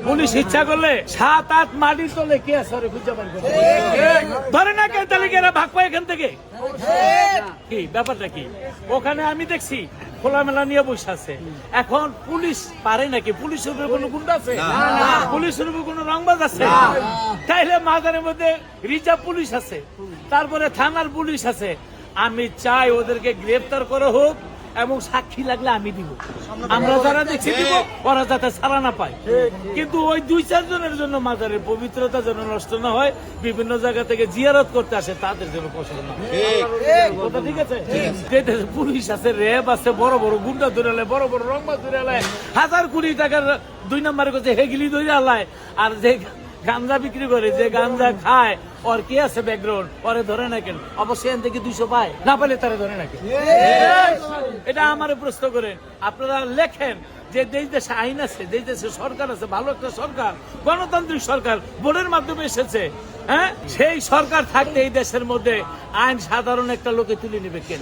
Police ইচ্ছা করলে 7-8 মাটির তলে কে আছে খুঁজে পার করে ধরে না কেন, তাহলে এরা ভাগ পায় এখান থেকে। কি ব্যাপারটা কি? ওখানে আমি দেখছি খোলামেলা নিয়ে বসে আছে। এখন পুলিশ পারে নাকি? পুলিশের উপরে কোনো গুন্ডা আছে? পুলিশের উপরে কোনো রংবাজ আছে? তাইলে মাজারের মধ্যে রিজার্ভ পুলিশ আছে, তারপরে থানার পুলিশ আছে। আমি চাই ওদেরকে গ্রেফতার করা হোক এবং সাক্ষী লাগলে আমি দিব, আমরা যারা দেখছি দিব, ওরা যাতে ছাড়া না পায়। কিন্তু ওই 2-4 জনের জন্য মাজারের পবিত্রতা যেন নষ্ট না হয়, বিভিন্ন জায়গা থেকে জিয়ারত করতে আসে তাদের জন্য কষ্ট না হয়। কথা ঠিক আছে? পুলিশ আছে, র্যাব আছে, বড় বড় গুন্ডা ধরে আলায়, বড় বড় রংবাজ ধরে আলায়, 1000 কোটি টাকার 2 নম্বরে করছে হেগিলি ধরে আলায়। আর যে গাঞ্জা বিক্রি করে, যে গাঞ্জা খায়, ওর কি আছে ব্যাকগ্রাউন্ড, ওরে ধরে না কেন? অবশ্যই এখান থেকে 200 পায়, না পেলে তারা ধরে না কেন? এটা আমার প্রশ্ন করেন। আপনারা লেখেন যে দেশে আইন আছে, দেশে সরকার আছে, ভালো একটা সরকার, গণতান্ত্রিক সরকার, ভোটের মাধ্যমে এসেছে। হ্যাঁ, সেই সরকার থাকতে এই দেশের মধ্যে আইন সাধারণ একটা লোকে তুলে নেবে কেন?